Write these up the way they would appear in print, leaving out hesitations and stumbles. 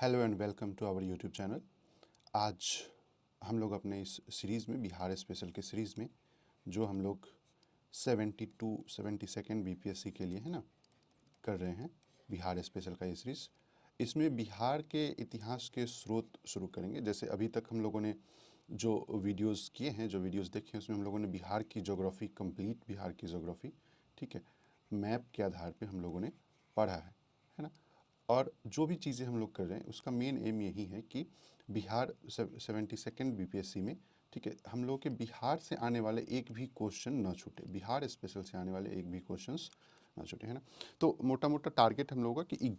Hello and welcome to our YouTube channel. आज हम लोग अपने इस सीरीज़ में बिहार स्पेशल के सीरीज़ में जो हम लोग 72-72 बीपीएससी के लिए है ना कर रहे हैं, बिहार स्पेशल का ये सीरीज़। इसमें बिहार के इतिहास के स्रोत शुरू करेंगे। जैसे अभी तक हम लोगों ने जो वीडियोस किए हैं, जो वीडियोस देखे हैं, उसमें हम लोगों ने बिहार की ज्योग्राफी, कंप्लीट बिहार की ज्योग्राफी, ठीक है, मैप के आधार पे हम लोगों ने पढ़ा है ना। और जो भी चीज़ें हम लोग कर रहे हैं उसका मेन एम यही है कि बिहार 72 बीपीएससी में, ठीक है, हम लोग के बिहार से आने वाले एक भी क्वेश्चन ना छूटे, बिहार स्पेशल से आने वाले एक भी क्वेश्चंस ना छूटे, है ना। तो मोटा मोटा टारगेट हम लोगों का कि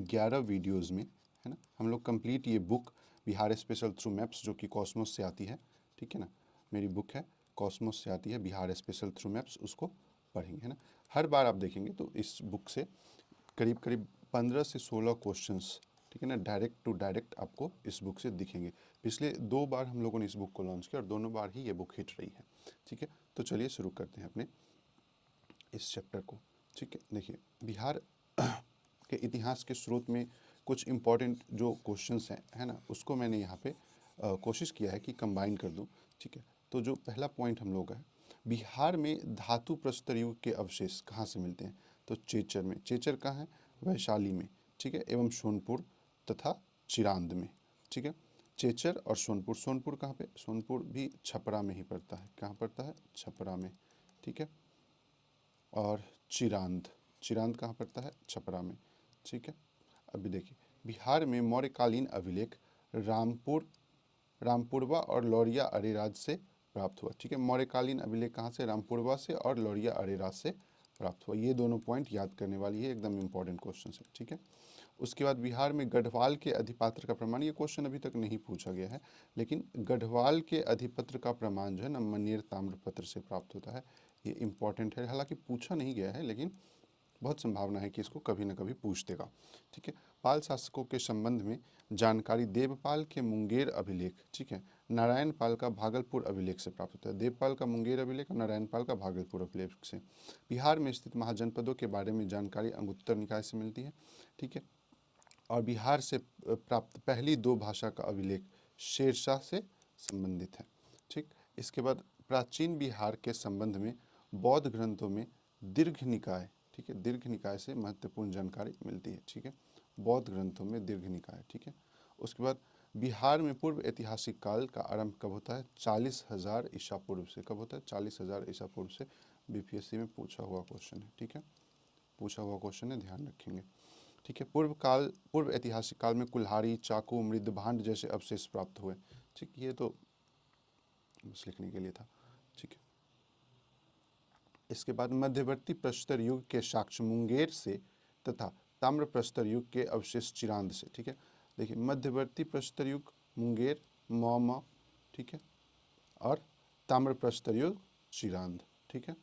11 वीडियोस में, है ना, हम लोग कंप्लीट ये book Bihar special through maps, जो कि कॉस्मोस से आती है, ठीक है ना, मेरी बुक है, कॉस्मोस से आती है बिहार स्पेशल थ्रू मैप्स, उसको पढ़ेंगे, है ना। हर बार आप देखेंगे तो इस बुक से करीब करीब 15 से 16 क्वेश्चंस, ठीक है ना, डायरेक्ट टू डायरेक्ट आपको इस बुक से दिखेंगे। पिछले 2 बार हम लोगों ने इस बुक को लॉन्च किया और दोनों बार ही ये बुक हिट रही है, ठीक है। तो चलिए शुरू करते हैं अपने इस चैप्टर को, ठीक है। देखिए, बिहार के इतिहास के स्रोत में कुछ इम्पॉर्टेंट जो क्वेश्चंस हैं, है ना, उसको मैंने यहाँ पे कोशिश किया है कि कंबाइन कर दूँ, ठीक है। तो जो पहला पॉइंट हम लोग का है, बिहार में धातु प्रस्तर युग के अवशेष कहाँ से मिलते हैं? तो चेचर में। चेचर कहाँ है? वैशाली में, ठीक है, एवं सोनपुर तथा चिरांद में, ठीक है। चेचर और सोनपुर। सोनपुर कहाँ पे? सोनपुर भी छपरा में ही पड़ता है। कहाँ पड़ता है? छपरा में, ठीक है। और चिरांद, चिरांद कहाँ पड़ता है? छपरा में, ठीक है। अभी देखिए, बिहार में मौर्यकालीन अभिलेख रामपुरवा और लौरिया अरेराज से प्राप्त हुआ, ठीक है। मौर्यकालीन अभिलेख कहाँ से? रामपुरवा से और लौरिया अरेराज से प्राप्त हुआ। ये दोनों पॉइंट याद करने वाली है, एकदम इंपॉर्टेंट क्वेश्चन है, ठीक है। उसके बाद बिहार में गढ़वाल के अधिपत्र का प्रमाण, ये क्वेश्चन अभी तक नहीं पूछा गया है, लेकिन गढ़वाल के अधिपत्र का प्रमाण जो है ना, मनेर ताम्रपत्र से प्राप्त होता है। ये इंपॉर्टेंट है, हालांकि पूछा नहीं गया है, लेकिन बहुत संभावना है कि इसको कभी ना कभी पूछ देगा, ठीक है। पाल शासकों के संबंध में जानकारी देवपाल के मुंगेर अभिलेख, ठीक है, नारायण पाल का भागलपुर अभिलेख से प्राप्त होता है। देवपाल का मुंगेर अभिलेख और नारायण पाल का भागलपुर अभिलेख से। बिहार में स्थित महाजनपदों के बारे में जानकारी अंगुत्तर निकाय से मिलती है, ठीक है। और बिहार से प्राप्त पहली 2 भाषा का अभिलेख शेरशाह से संबंधित है, ठीक। इसके बाद प्राचीन बिहार के संबंध में बौद्ध ग्रंथों में दीर्घ निकाय, ठीक है, दीर्घ निकाय से महत्वपूर्ण जानकारी मिलती है, ठीक है। बौद्ध ग्रंथों में दीर्घ निकाय, ठीक है। उसके बाद बिहार में पूर्व ऐतिहासिक काल का आरंभ कब होता है? 40,000 ईसा पूर्व से। कब होता है? 40,000 ईसा पूर्व से। बीपीएससी में पूछा हुआ क्वेश्चन है, ठीक है, पूछा हुआ क्वेश्चन है, ध्यान रखेंगे, ठीक है। पूर्व ऐतिहासिक काल में कुल्हाड़ी, चाकू, मृद भांड जैसे अवशेष प्राप्त हुए, ठीक। ये तो बस लिखने के लिए था, ठीक है। इसके बाद मध्यवर्ती प्रस्तर युग के साक्ष्य मुंगेर से तथा ताम्र प्रस्तर युग के अवशेष चिरांद से, ठीक है। देखिए, मध्यवर्ती प्रस्तर युग मुंगेर मौमा, ठीक है, और ताम्र प्रस्तर युग चिरांद, ठीक है।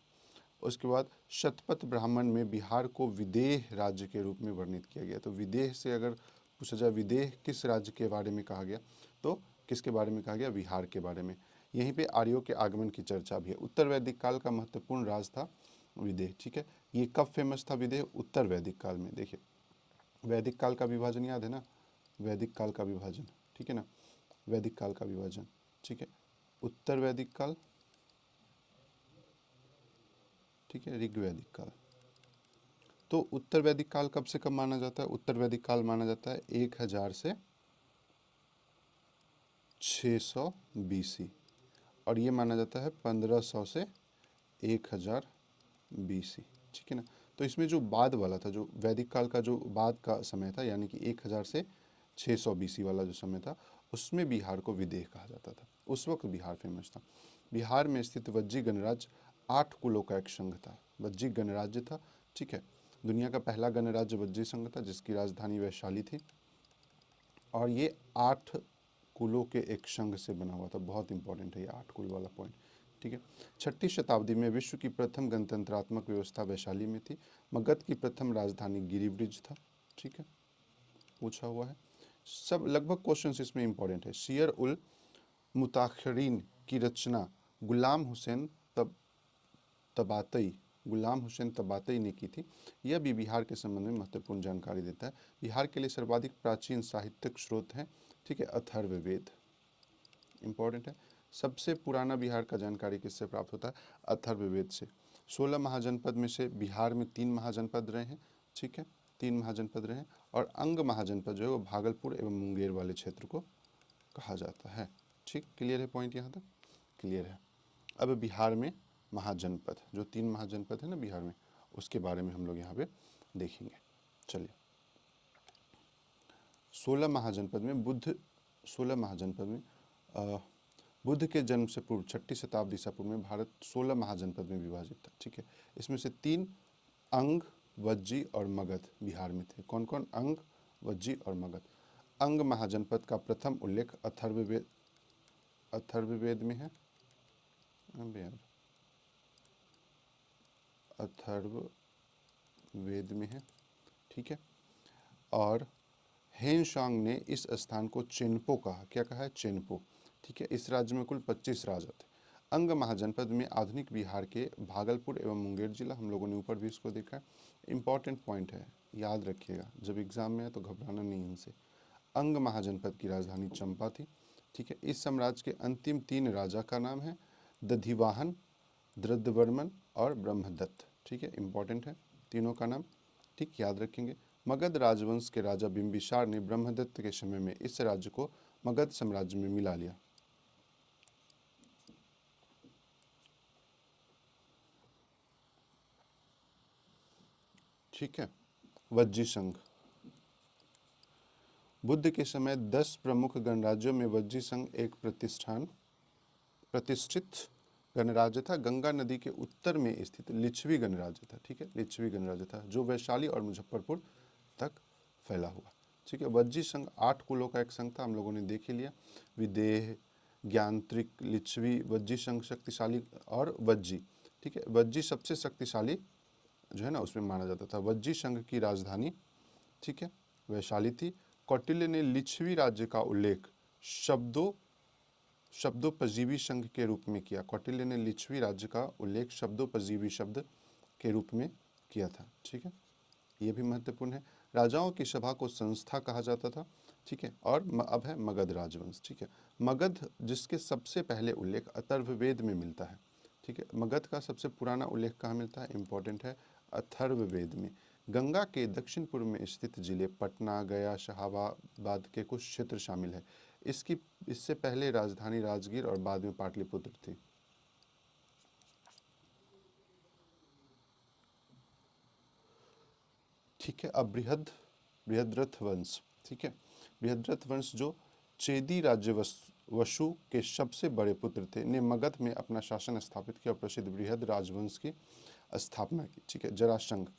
उसके बाद शतपथ ब्राह्मण में बिहार को विदेह राज्य के रूप में वर्णित किया गया। तो विदेह से अगर पूछा जाए विदेह किस राज्य के बारे में कहा गया, तो किसके बारे में कहा गया? बिहार के बारे में। यहीं पे आर्यों के आगमन की चर्चा भी है। उत्तर वैदिक काल का महत्वपूर्ण राज था विदेह, ठीक है। ये कब फेमस था विदेह? उत्तर वैदिक काल में। देखिए, वैदिक काल का विभाजन याद है ना, वैदिक काल का विभाजन, ठीक है ना, वैदिक काल का विभाजन, ठीक है। उत्तर वैदिक काल, ठीक है, ऋग्वैदिक काल। तो उत्तर वैदिक काल कब से कब माना जाता है? उत्तर वैदिक काल माना जाता है 1000 से 600 बीसी, और ये माना जाता है 1500 से 1000 बीसी, ठीक है ना। तो इसमें जो बाद वाला था, जो वैदिक काल का जो बाद का समय था, यानी कि 1000 से 600 बीसी वाला जो समय था, उसमें बिहार को विदेह कहा जाता था। उस वक्त बिहार फेमस था। बिहार में स्थित वज्जी गणराज्य 8 कुलों का एक संघ था। वज्जी गणराज्य था, ठीक है। दुनिया का पहला गणराज्य वज्जी संघ था, जिसकी राजधानी वैशाली थी, और ये 8 कुलों के एक संघ से बना हुआ था। बहुत इंपॉर्टेंट है ये 8 कुल वाला पॉइंट, ठीक है। 6ठी शताब्दी में विश्व की प्रथम गणतंत्रात्मक व्यवस्था वैशाली में थी। मगध की प्रथम राजधानी गिरिब्रिज था, ठीक है, पूछा हुआ है। सब लगभग क्वेश्चंस इसमें इंपॉर्टेंट है। सियर उल मुताखरीन की रचना गुलाम हुसैन तबातई गुलाम हुसैन तबातई ने की थी। यह भी बिहार के संबंध में महत्वपूर्ण जानकारी देता है। बिहार के लिए सर्वाधिक प्राचीन साहित्यिक स्रोत है, ठीक है, अथर्ववेद, इंपॉर्टेंट है। सबसे पुराना बिहार का जानकारी किससे प्राप्त होता है? अथर्ववेद से। 16 महाजनपद में से बिहार में 3 महाजनपद रहे हैं, ठीक है, 3 महाजनपद रहे हैं। और अंग महाजनपद जो है वो भागलपुर एवं मुंगेर वाले क्षेत्र को कहा जाता है। ठीक, क्लियर है पॉइंट यहाँ तक? क्लियर है। अब बिहार में महाजनपद, जो 3 महाजनपद है ना बिहार में, उसके बारे में हम लोग यहाँ पे देखेंगे। चलिए, 16 महाजनपद में 16 महाजनपद में बुद्ध के जन्म से पूर्व 6ठी शताब्दी ईसा पूर्व में भारत 16 महाजनपद में विभाजित था, ठीक है। इसमें से 3 अंग, वज्जी और मगध बिहार में थे। कौन कौन? अंग, वज्जी और मगध। अंग महाजनपद का प्रथम उल्लेख अथर्ववेद में है। अथर्ववेद में है, ठीक है। और हेनशांग ने इस स्थान को चेनपो कहा। क्या कहा है? चेनपो, ठीक है। इस राज्य में कुल 25 राजा थे। अंग महाजनपद में आधुनिक बिहार के भागलपुर एवं मुंगेर जिला, हम लोगों ने ऊपर भी इसको देखा है। इंपॉर्टेंट पॉइंट है, याद रखिएगा, जब एग्जाम में है तो घबराना नहीं इनसे। अंग महाजनपद की राजधानी चंपा थी, ठीक है। इस साम्राज्य के अंतिम 3 राजा का नाम है दधिवाहन, द्रदवर्मन और ब्रह्मदत्त, ठीक है, इंपॉर्टेंट है तीनों का नाम, ठीक, याद रखेंगे। मगध राजवंश के राजा बिंबिसार ने ब्रह्मदत्त के समय में इस राज्य को मगध साम्राज्य में मिला लिया। ठीक है। वज्जी संघ, बुद्ध के समय 10 प्रमुख गणराज्यों में वज्जी संघ एक प्रतिष्ठित गणराज्य था। गंगा नदी के उत्तर में स्थित लिच्छवी गणराज्य था, ठीक है, लिच्छवी गणराज्य था, जो वैशाली और मुजफ्फरपुर तक फैला हुआ, ठीक है। वज्जी संघ 8 कुलों का एक संघ था, हम लोगों ने देख ही लिया। विदेह, ज्ञानत्रिक, लिच्छवी, वज्जी संघ शक्तिशाली और वज्जी, ठीक है। वज्जी सबसे शक्तिशाली जो है ना उसमें माना जाता था। वज्जी संघ की राजधानी, ठीक है, वैशाली थी। कौटिल्य ने लिच्छवी राज्य का उल्लेख शब्दोपजीवी संघ के रूप में किया। कौटिल्य ने लिच्छवी राज्य का उल्लेख शब्दोपजीवी शब्द के रूप में किया था, ठीक है, ये भी महत्वपूर्ण है। राजाओं की सभा को संस्था कहा जाता था, ठीक है। और अब है मगध राजवंश, ठीक है। मगध जिसके सबसे पहले उल्लेख अथर्ववेद में मिलता है, ठीक है। मगध का सबसे पुराना उल्लेख कहाँ मिलता है? इंपॉर्टेंट है, अथर्ववेद में। गंगा के दक्षिण पूर्व में स्थित जिले पटना, गया, शाहाबाद के कुछ क्षेत्र शामिल है। इससे पहले राजधानी राजगीर और बाद में पाटलिपुत्र थी। ठीक है। अब बृहद्रथ वंश, ठीक है। बृहद्रथ वंश जो चेदी राज्य वसु के सबसे बड़े पुत्र थे, ने मगध में अपना शासन स्थापित किया और प्रसिद्ध बृहद राजवंश की स्थापना की, ठीक है। जरासंध,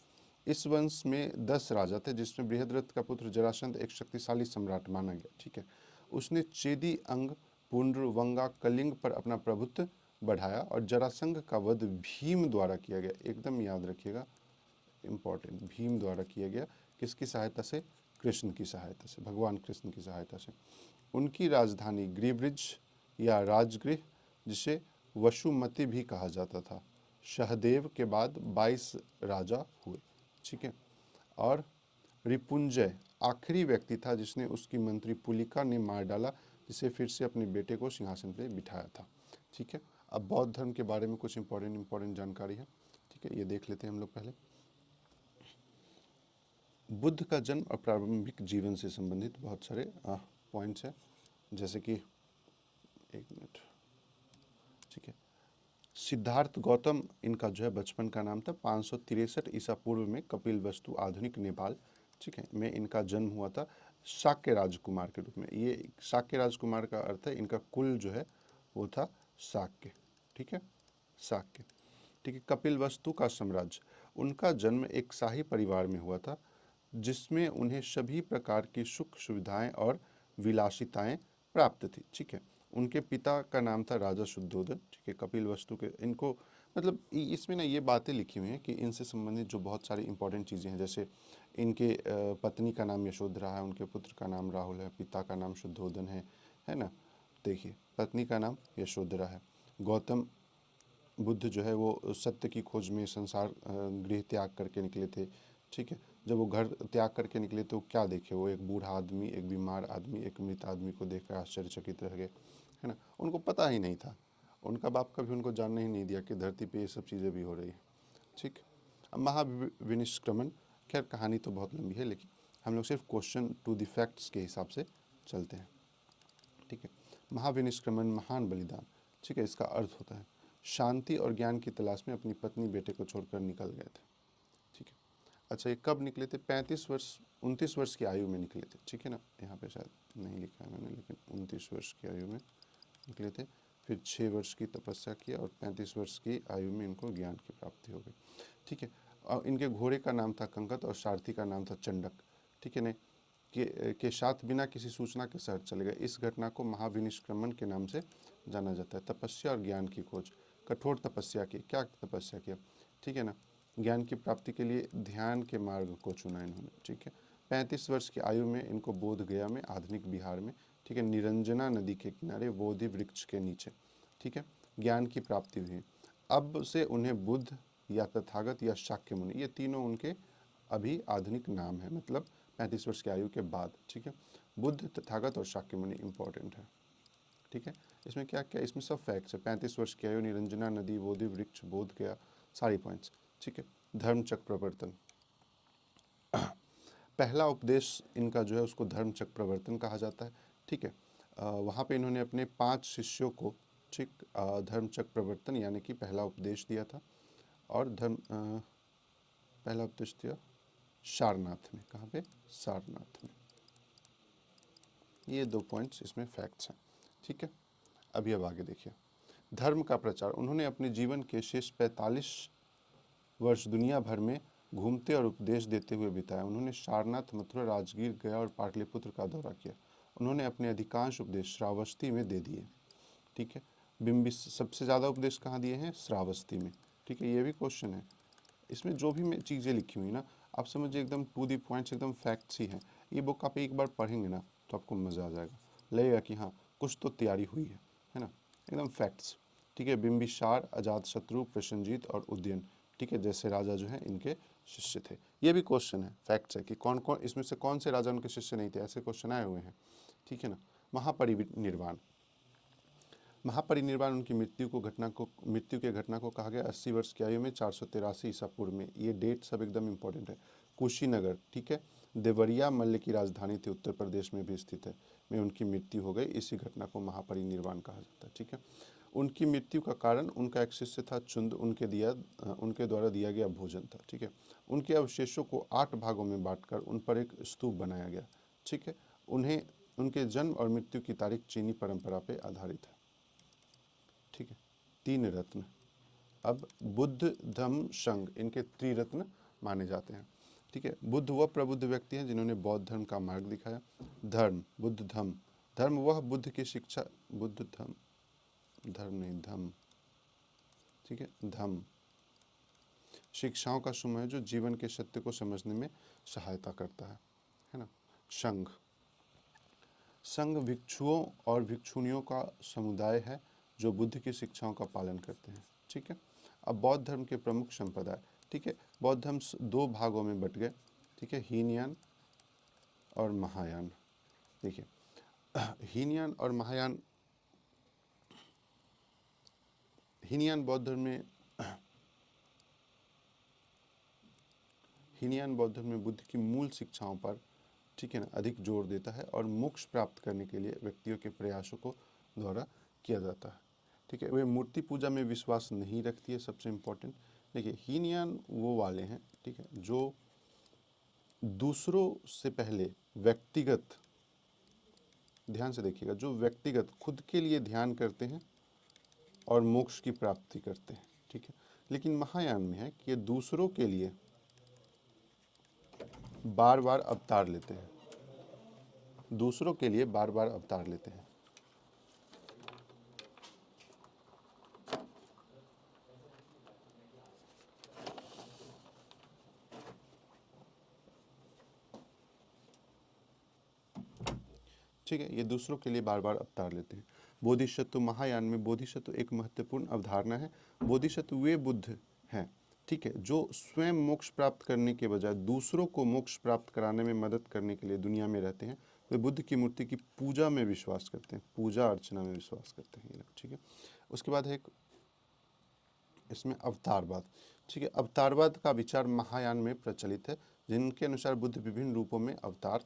इस वंश में 10 राजा थे, जिसमें बृहद्रथ का पुत्र जरासंध एक शक्तिशाली सम्राट माना गया, ठीक है। उसने चेदी, अंग, पुंड्र, वंगा, कलिंग पर अपना प्रभुत्व बढ़ाया और जरासंध का वध भीम द्वारा किया गया। एकदम याद रखिएगा, इम्पॉर्टेंट, भीम द्वारा किया गया। किसकी सहायता से? कृष्ण की सहायता से, भगवान कृष्ण की सहायता से। उनकी राजधानी गिरिब्रिज या राजगृह, जिसे वसुमती भी कहा जाता था। सहदेव के बाद 22 राजा हुए, ठीक है। और रिपुंजय आखिरी व्यक्ति था जिसने उसकी मंत्री पुलिका ने मार डाला, जिसे फिर से अपने बेटे को सिंहासन पर बिठाया था, ठीक है। अब बौद्ध धर्म के बारे में कुछ इंपॉर्टेंट जानकारी है, ठीक है, ये देख लेते हैं हम लोग पहले। बुद्ध का जन्म और प्रारंभिक जीवन से संबंधित बहुत सारे पॉइंट्स हैं, जैसे कि एक मिनट, ठीक है। सिद्धार्थ गौतम इनका जो है बचपन का नाम था। 563 ईसा पूर्व में कपिलवस्तु, आधुनिक नेपाल, ठीक है, में इनका जन्म हुआ था शाक्य राजकुमार के रूप में। ये शाक्य राजकुमार का अर्थ है इनका कुल जो है वो था शाक्य, ठीक है, शाक्य, ठीक है। कपिलवस्तु का साम्राज्य, उनका जन्म एक शाही परिवार में हुआ था, जिसमें उन्हें सभी प्रकार की सुख सुविधाएं और विलासिताएं प्राप्त थी, ठीक है। उनके पिता का नाम था राजा शुद्धोदन, ठीक है। कपिलवस्तु के इनको मतलब इसमें ना ये बातें लिखी हुई हैं कि इनसे संबंधित जो बहुत सारी इंपॉर्टेंट चीज़ें हैं, जैसे इनके पत्नी का नाम यशोधरा है, उनके पुत्र का नाम राहुल है, पिता का नाम शुद्धोदन है ना। देखिए, पत्नी का नाम यशोधरा है। गौतम बुद्ध जो है वो सत्य की खोज में संसार गृह त्याग करके निकले थे। ठीक है, जब वो घर त्याग करके निकले तो क्या देखे, वो एक बूढ़ा आदमी, एक बीमार आदमी, एक मृत आदमी को देखकर आश्चर्यचकित रह गए, है ना। उनको पता ही नहीं था, उनका बाप कभी उनको जानने ही नहीं दिया कि धरती पे ये सब चीज़ें भी हो रही है। ठीक। अब महाविनिष्क्रमण, खैर कहानी तो बहुत लंबी है, लेकिन हम लोग सिर्फ क्वेश्चन टू द फैक्ट्स के हिसाब से चलते हैं। ठीक है, महाविनिष्क्रमण, महान बलिदान। ठीक है, इसका अर्थ होता है शांति और ज्ञान की तलाश में अपनी पत्नी बेटे को छोड़कर निकल गए थे। ठीक है, अच्छा ये कब निकले थे? 35 वर्ष 29 वर्ष की आयु में निकले थे। ठीक है ना, यहाँ पे शायद नहीं लिखा है मैंने, लेकिन 29 वर्ष की आयु में निकले थे। फिर 6 वर्ष की तपस्या किया और 35 वर्ष की आयु में इनको ज्ञान की प्राप्ति हो गई। ठीक है, और इनके घोड़े का नाम था कंकत और सारथी का नाम था चंडक। ठीक है, नहीं के साथ बिना किसी सूचना के शहर चले गए। इस घटना को महाविनिष्क्रमण के नाम से जाना जाता है। तपस्या और ज्ञान की खोज, कठोर तपस्या की। क्या तपस्या किया? ठीक है ना, ज्ञान की प्राप्ति के लिए ध्यान के मार्ग को चुना इन्होंने। ठीक है, 35 वर्ष की आयु में इनको बोध गया में, आधुनिक बिहार में, ठीक है, निरंजना नदी के किनारे बोधि वृक्ष के नीचे, ठीक है, ज्ञान की प्राप्ति हुई। अब से उन्हें बुद्ध या तथागत या शाक्य मुनि, ये तीनों उनके अभी आधुनिक नाम है, मतलब 35 वर्ष की आयु के बाद। ठीक है, बुद्ध, तथागत और शाक्य मुनि इंपॉर्टेंट है। ठीक है, इसमें क्या क्या, इसमें सब फैक्ट्स है। 35 वर्ष की आयु, निरंजना नदी, बोधि वृक्ष, बोध गया, सारी पॉइंट्स। ठीक है, धर्मचक्र प्रवर्तन, पहला उपदेश इनका जो है उसको धर्मचक्र प्रवर्तन कहा जाता है। ठीक है, वहाँ पे इन्होंने अपने 5 शिष्यों को, ठीक, धर्मचक्र प्रवर्तन यानी कि पहला उपदेश दिया था। और पहला उपदेश दिया सारनाथ में। कहाँ पे? सारनाथ में। ये 2 पॉइंट्स इसमें फैक्ट्स हैं। ठीक है, अभी अब आगे देखिए। धर्म का प्रचार, उन्होंने अपने जीवन के शेष 45 वर्ष दुनिया भर में घूमते और उपदेश देते हुए बिताया। उन्होंने सारनाथ, मथुरा, राजगीर, गया और पाटलिपुत्र का दौरा किया। उन्होंने अपने अधिकांश उपदेश श्रावस्ती में दे दिए। ठीक है, बिंबिस सबसे ज़्यादा उपदेश कहाँ दिए हैं? श्रावस्ती में। ठीक है, ये भी क्वेश्चन है। इसमें जो भी मैं चीज़ें लिखी हुई ना, आप समझिए एकदम टू दी पॉइंट्स, एकदम फैक्ट्स ही हैं। ये बुक आप एक बार पढ़ेंगे ना तो आपको मज़ा आ जाएगा, लगेगा कि हाँ कुछ तो तैयारी हुई है ना, एकदम फैक्ट्स। ठीक है, बिंबिसार, अजातशत्रु, प्रसेनजीत और उदयन, ठीक है, जैसे राजा जो हैं इनके शिष्य थे। ये भी क्वेश्चन है, फैक्ट्स है कि कौन कौन इसमें से कौन से राजा उनके शिष्य नहीं थे, ऐसे क्वेश्चन आए हुए हैं। ठीक है ना। महापरिनिर्वाण, महापरिनिर्वाण उनकी मृत्यु के घटना को कहा गया 80 वर्ष की आयु में 483 ईसा पूर्व में। ये डेट सब एकदम इंपॉर्टेंट है। कुशीनगर, ठीक है, देवरिया मल्ल की राजधानी थी, उत्तर प्रदेश में भी स्थित है, में उनकी मृत्यु हो गई। इसी घटना को महापरिनिर्वाण कहा जाता है। ठीक है, उनकी मृत्यु का कारण उनका एक शिष्य था चुंद, उनके द्वारा दिया गया भोजन था। ठीक है, उनके अवशेषों को 8 भागों में बांटकर उन पर एक स्तूप बनाया गया। ठीक है, उन्हें उनके जन्म और मृत्यु की तारीख चीनी परंपरा पर आधारित है। ठीक है, 3 रत्न। अब बुद्ध, धम्म, संघ, इनके त्रिरत्न माने जाते हैं। ठीक है, बुद्ध वह प्रबुद्ध व्यक्ति हैं जिन्होंने बौद्ध धर्म का मार्ग दिखाया। धर्म, बुद्ध धम्म, धर्म वह बुद्ध की शिक्षा, बुद्ध धम्म, धर्म नहीं धम्म, ठीक है, धम्म, शिक्षाओं का समूह है जो जीवन के सत्य को समझने में सहायता करता है ना। संघ, संघ भिक्षुओं और भिक्षुणियों का समुदाय है जो बुद्ध की शिक्षाओं का पालन करते हैं। ठीक है, अब बौद्ध धर्म के प्रमुख संप्रदाय। ठीक है, बौद्ध धर्म 2 भागों में बट गए। ठीक है, हीनयान और महायान। देखिए, हीनयान और महायान, हीनयान बौद्ध धर्म में हीनयान बौद्ध धर्म में बुद्ध की मूल शिक्षाओं पर, ठीक है ना, अधिक जोर देता है और मोक्ष प्राप्त करने के लिए व्यक्तियों के प्रयासों को द्वारा किया जाता है। ठीक है, वे मूर्ति पूजा में विश्वास नहीं रखती है, सबसे इम्पोर्टेंट। देखिए, हीनयान वो वाले हैं, ठीक है, जो दूसरों से पहले व्यक्तिगत, ध्यान से देखिएगा, जो व्यक्तिगत खुद के लिए ध्यान करते हैं और मोक्ष की प्राप्ति करते हैं। ठीक है, लेकिन महायान में है कि ये दूसरों के लिए बार बार अवतार लेते हैं, दूसरों के लिए बार बार अवतार लेते हैं। ठीक है, ये दूसरों के लिए बार बार अवतार लेते हैं। बोधिसत्व महायान में बोधिसत्व एक महत्वपूर्ण अवधारणा है। बोधिसत्व वे बुद्ध हैं, ठीक है, जो स्वयं मोक्ष प्राप्त करने के बजाय दूसरों को मोक्ष प्राप्त कराने में मदद करने के लिए दुनिया में रहते हैं। वे बुद्ध की मूर्ति की पूजा में विश्वास करते हैं, पूजा अर्चना में विश्वास करते हैं, ठीक है। उसके बाद है एक इसमें अवतारवाद, ठीक है। अवतारवाद का विचार महायान में प्रचलित है, जिनके अनुसार बुद्ध विभिन्न रूपों में अवतार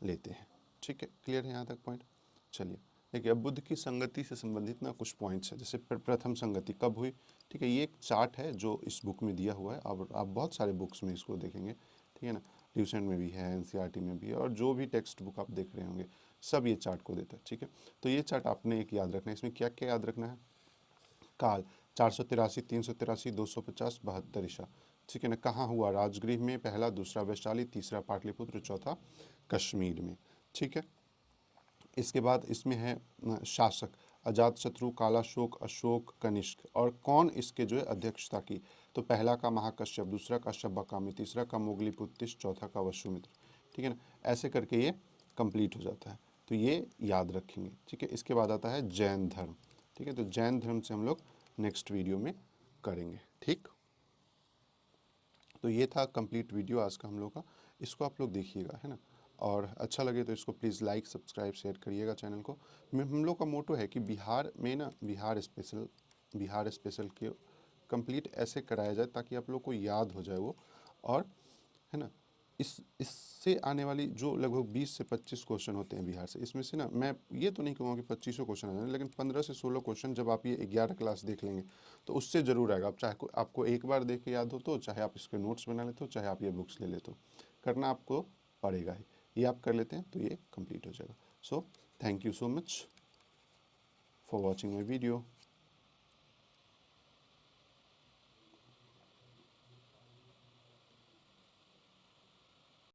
लेते हैं, ठीक है। क्लियर है यहाँ तक पॉइंट? चलिए देखिए, अब बुद्ध की संगति से संबंधित ना कुछ पॉइंट्स है। जैसे प्रथम संगति कब हुई, ठीक है, ये एक चार्ट है जो इस बुक में दिया हुआ है। अब आप बहुत सारे बुक्स में इसको देखेंगे, ठीक है ना, ट्यूशन में भी है, एनसीईआरटी में भी है, और जो भी टेक्स्ट बुक आप देख रहे होंगे सब ये चार्ट को देता है, ठीक है। तो ये चार्ट आपने एक याद रखना है। इसमें क्या क्या याद रखना है? काल 483, 383, 250, 72 ईसा, ठीक है ना। कहाँ हुआ? राजगृह में, पहला, दूसरा वैशाली, तीसरा पाटलिपुत्र, चौथा कश्मीर में, ठीक है। इसके बाद इसमें है शासक अजातशत्रु, कालाशोक, अशोक, कनिष्क, और कौन इसके जो है अध्यक्षता की, तो पहला का महाकश्यप, दूसरा का शब्बकामी, तीसरा का मोगलीपुत्तिश, चौथा का वसुमित्र, ठीक है ना। ऐसे करके ये कंप्लीट हो जाता है, तो ये याद रखेंगे, ठीक है। इसके बाद आता है जैन धर्म, ठीक है। तो जैन धर्म से हम लोग नेक्स्ट वीडियो में करेंगे, ठीक। तो ये था कंप्लीट वीडियो आज का हम लोग का। इसको आप लोग देखिएगा, है ना, और अच्छा लगे तो इसको प्लीज़ लाइक, सब्सक्राइब, शेयर करिएगा चैनल को। हम लोग का मोटो है कि बिहार में ना बिहार स्पेशल के कंप्लीट ऐसे कराया जाए ताकि आप लोग को याद हो जाए वो, और है ना, इससे आने वाली जो लगभग 20 से 25 क्वेश्चन होते हैं बिहार से, इसमें से ना मैं ये तो नहीं कहूँगा कि 2500 क्वेश्चन आ जाए, लेकिन 15 से 16 क्वेश्चन जब आप ये 11 क्लास देख लेंगे तो उससे ज़रूर आएगा। आप चाहे आपको एक बार देख के याद हो, तो चाहे आप इसके नोट्स बना लेते हो, चाहे आप ये बुक्स ले लेते हो, करना आपको पड़ेगा ही। ये आप कर लेते हैं तो ये कंप्लीट हो जाएगा। So thank you so much for watching my video.